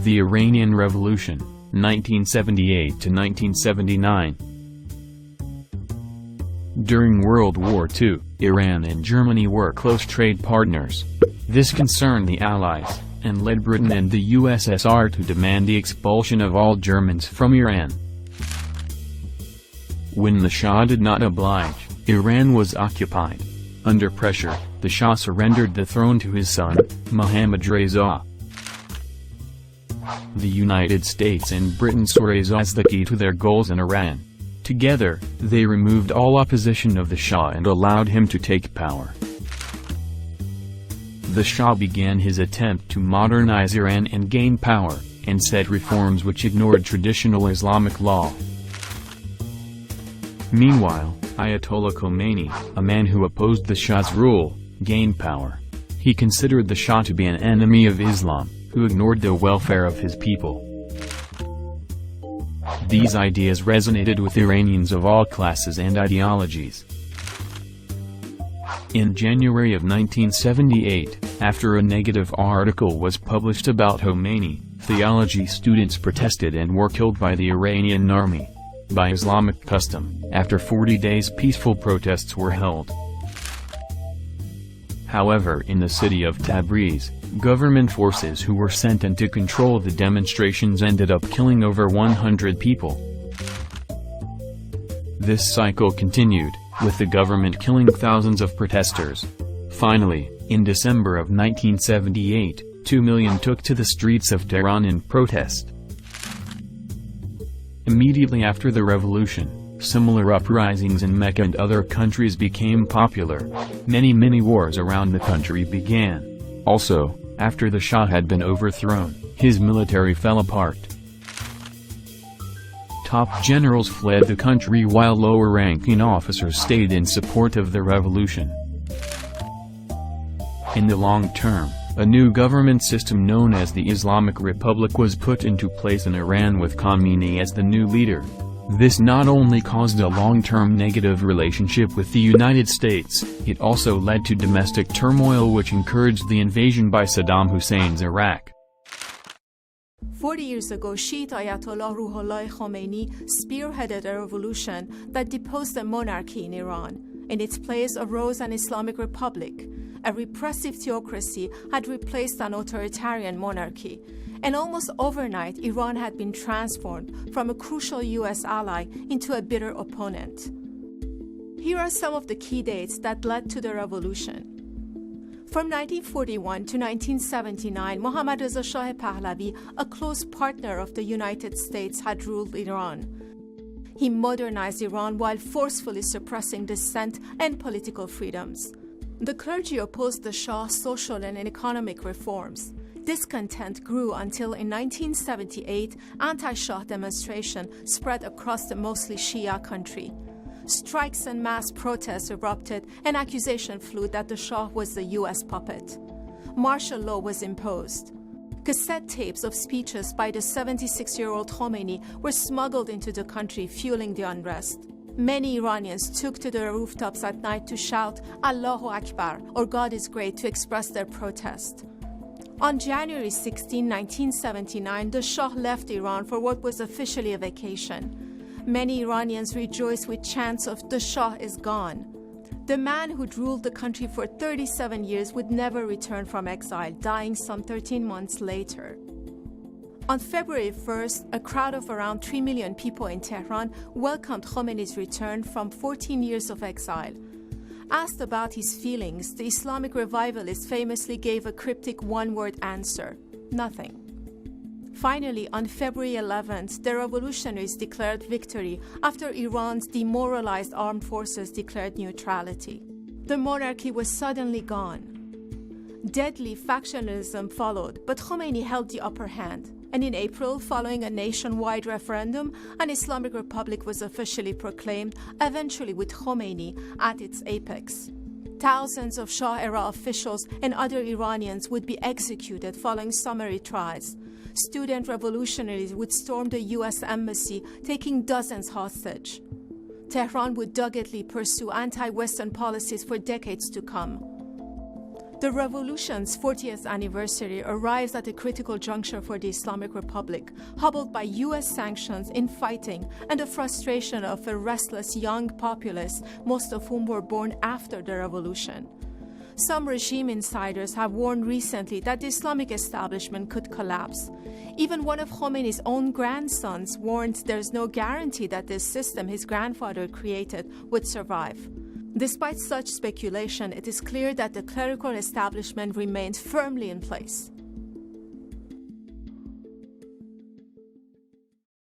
The Iranian Revolution, 1978 to 1979. During World War II, Iran and Germany were close trade partners. This concerned the Allies, and led Britain and the USSR to demand the expulsion of all Germans from Iran. When the Shah did not oblige, Iran was occupied. Under pressure, the Shah surrendered the throne to his son, Mohammad Reza. The United States and Britain saw Reza as the key to their goals in Iran. Together, they removed all opposition of the Shah and allowed him to take power. The Shah began his attempt to modernize Iran and gain power, and set reforms which ignored traditional Islamic law. Meanwhile, Ayatollah Khomeini, a man who opposed the Shah's rule, gained power. He considered the Shah to be an enemy of Islam, who ignored the welfare of his people. These ideas resonated with Iranians of all classes and ideologies. In January of 1978, after a negative article was published about Khomeini, theology students protested and were killed by the Iranian army. By Islamic custom, after 40 days peaceful protests were held. However, in the city of Tabriz, government forces who were sent in to control the demonstrations ended up killing over 100 people. This cycle continued, with the government killing thousands of protesters. Finally, in December of 1978, 2 million took to the streets of Tehran in protest. Immediately after the revolution, similar uprisings in Mecca and other countries became popular. Many wars around the country began. Also, after the Shah had been overthrown, his military fell apart. Top generals fled the country while lower-ranking officers stayed in support of the revolution. In the long term, a new government system known as the Islamic Republic was put into place in Iran with Khomeini as the new leader. This not only caused a long-term negative relationship with the United States, it also led to domestic turmoil which encouraged the invasion by Saddam Hussein's Iraq. 40 years ago, Shiite Ayatollah Ruhollah Khomeini spearheaded a revolution that deposed the monarchy in Iran. In its place arose an Islamic Republic. A repressive theocracy had replaced an authoritarian monarchy, and almost overnight Iran had been transformed from a crucial US ally into a bitter opponent. Here are some of the key dates that led to the revolution. From 1941 to 1979, Mohammad Reza Shah Pahlavi, a close partner of the United States, had ruled Iran. He modernized Iran while forcefully suppressing dissent and political freedoms. The clergy opposed the Shah's social and economic reforms. Discontent grew until in 1978, anti-Shah demonstration spread across the mostly Shia country. Strikes and mass protests erupted, and accusation flew that the Shah was the US puppet. Martial law was imposed. Cassette tapes of speeches by the 76-year-old Khomeini were smuggled into the country, fueling the unrest. Many Iranians took to the rooftops at night to shout Allahu Akbar, or God is great, to express their protest. On January 16, 1979, the Shah left Iran for what was officially a vacation. Many Iranians rejoiced with chants of "The Shah is gone." The man who'd ruled the country for 37 years would never return from exile, dying some 13 months later. On February 1st, a crowd of around 3 million people in Tehran welcomed Khomeini's return from 14 years of exile. Asked about his feelings, the Islamic revivalist famously gave a cryptic one-word answer: nothing. Finally, on February 11th, the revolutionaries declared victory after Iran's demoralized armed forces declared neutrality. The monarchy was suddenly gone. Deadly factionalism followed, but Khomeini held the upper hand. And in April, following a nationwide referendum, an Islamic Republic was officially proclaimed, eventually with Khomeini at its apex. Thousands of Shah-era officials and other Iranians would be executed following summary trials. Student revolutionaries would storm the US embassy, taking dozens hostage. Tehran would doggedly pursue anti-Western policies for decades to come. The revolution's 40th anniversary arrives at a critical juncture for the Islamic Republic, hobbled by U.S. sanctions, infighting, and the frustration of a restless young populace, most of whom were born after the revolution. Some regime insiders have warned recently that the Islamic establishment could collapse. Even one of Khomeini's own grandsons warned there's no guarantee that this system his grandfather created would survive. Despite such speculation, it is clear that the clerical establishment remains firmly in place.